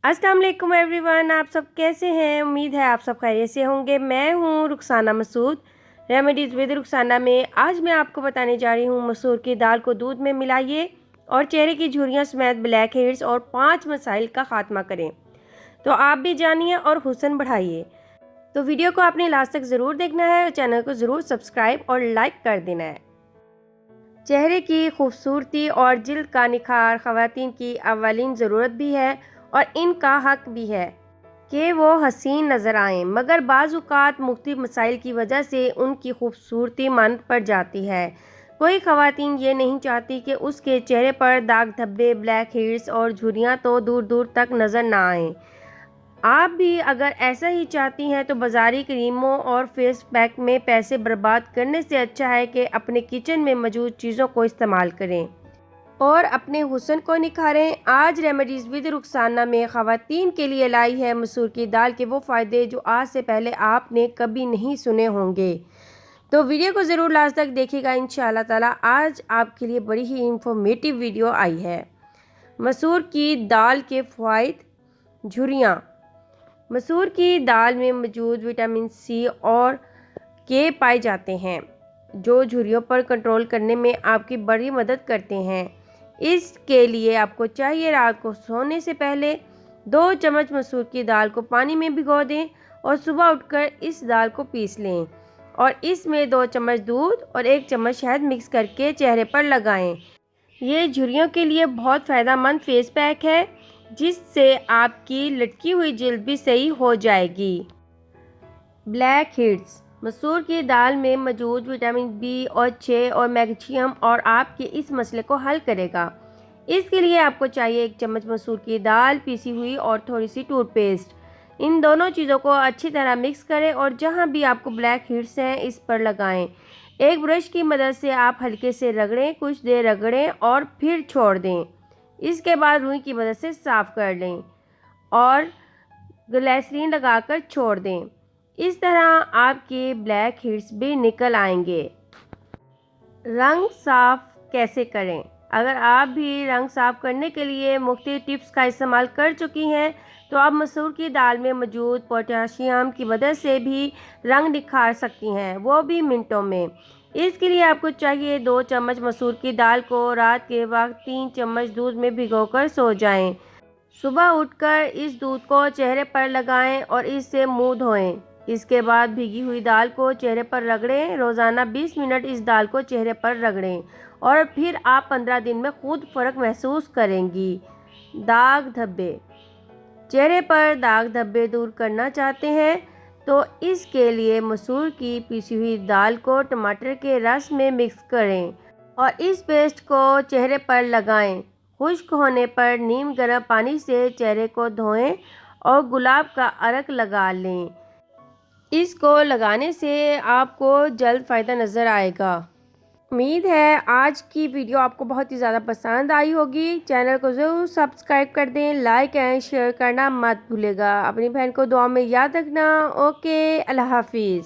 अस्सलाम वालेकुम एवरीवन, आप सब कैसे हैं। उम्मीद है आप सब खैरियत से होंगे। मैं हूं रुखसाना मसूद, रेमेडीज़ विद रुखसाना में। आज मैं आपको बताने जा रही हूं मसूर की दाल को दूध में मिलाइए और चेहरे की झुर्रियां समेत ब्लैक हेड्स और 5 मसाइल का खात्मा करें। तो आप भी जानिए और हुस्न बढ़ाइए। तो वीडियो को आपने लास्ट तक ज़रूर देखना है और चैनल को ज़रूर सब्सक्राइब और लाइक कर देना है। चेहरे की खूबसूरती और जिल्द का निखार ख़वातीन की अवलिन ज़रूरत भी है और इनका हक भी है कि वो हसीन नज़र आएं, मगर बाज़-औक़ात मुख्तलिफ़ मसाइल की वजह से उनकी खूबसूरती मांद पड़ जाती है। कोई ख़वातीन ये नहीं चाहती कि उसके चेहरे पर दाग धब्बे, ब्लैक हेड्स और झुर्रियाँ तो दूर दूर तक नज़र ना आएं। आप भी अगर ऐसा ही चाहती हैं तो बाज़ारी क्रीमों और फेस पैक में पैसे बर्बाद करने से अच्छा है कि अपने किचन में मौजूद चीज़ों को इस्तेमाल करें और अपने हुस्न को निखारें। आज रेमेडीज़ विद रुखसाना में ख़वातीन के लिए लाई है मसूर की दाल के वो फ़ायदे जो आज से पहले आपने कभी नहीं सुने होंगे। तो वीडियो को ज़रूर लास्ट तक देखिएगा। इंशाअल्लाह ताला आज आपके लिए बड़ी ही इंफॉर्मेटिव वीडियो आई है। मसूर की दाल के फ़वाइद। झुर्रियाँ। मसूर की दाल में मौजूद विटामिन सी और के पाए जाते हैं जो झुर्रियों पर कंट्रोल करने में आपकी बड़ी मदद करते हैं। इसके लिए आपको चाहिए रात को सोने से पहले 2 चम्मच मसूर की दाल को पानी में भिगो दें और सुबह उठकर इस दाल को पीस लें और इसमें 2 चम्मच दूध और 1 चम्मच शहद मिक्स करके चेहरे पर लगाएं। ये झुर्रियों के लिए बहुत फ़ायदेमंद फेस पैक है जिससे आपकी लटकी हुई जिल्द भी सही हो जाएगी। Black heads. मसूर की दाल में मौजूद विटामिन बी और 6 और मैग्नीशियम और आपके इस मसले को हल करेगा। इसके लिए आपको चाहिए 1 चम्मच मसूर की दाल पीसी हुई और थोड़ी सी टूथपेस्ट। इन दोनों चीज़ों को अच्छी तरह मिक्स करें और जहां भी आपको ब्लैक हेड्स हैं इस पर लगाएं। एक ब्रश की मदद से आप हल्के से रगड़ें, कुछ देर रगड़ें और फिर छोड़ दें। इसके बाद रुई की मदद से साफ़ कर लें और ग्लिसरीन लगाकर छोड़ दें। इस तरह आपके ब्लैक हेड्स भी निकल आएंगे। रंग साफ़ कैसे करें। अगर आप भी रंग साफ़ करने के लिए मुख्तलिफ टिप्स का इस्तेमाल कर चुकी हैं तो आप मसूर की दाल में मौजूद पोटेशियम की मदद से भी रंग निखार सकती हैं, वो भी मिनटों में। इसके लिए आपको चाहिए 2 चम्मच मसूर की दाल को रात के वक्त 3 चम्मच दूध में भिगोकर सो जाएं। सुबह उठकर इस दूध को चेहरे पर लगाएं और इससे मुंह धोएं। इसके बाद भीगी हुई दाल को चेहरे पर रगड़ें। रोज़ाना 20 मिनट इस दाल को चेहरे पर रगड़ें और फिर आप 15 दिन में खुद फ़र्क महसूस करेंगी। दाग धब्बे। चेहरे पर दाग धब्बे दूर करना चाहते हैं तो इसके लिए मसूर की पीसी हुई दाल को टमाटर के रस में मिक्स करें और इस पेस्ट को चेहरे पर लगाएं। खुश्क होने पर नीम गर्म पानी से चेहरे को धोएं और गुलाब का अर्क लगा लें। इसको लगाने से आपको जल्द फ़ायदा नज़र आएगा। उम्मीद है आज की वीडियो आपको बहुत ही ज़्यादा पसंद आई होगी। चैनल को ज़रूर सब्सक्राइब कर दें, लाइक एंड शेयर करना मत भूलेगा। अपनी बहन को दुआ में याद रखना। ओके, अल्लाह हाफिज़।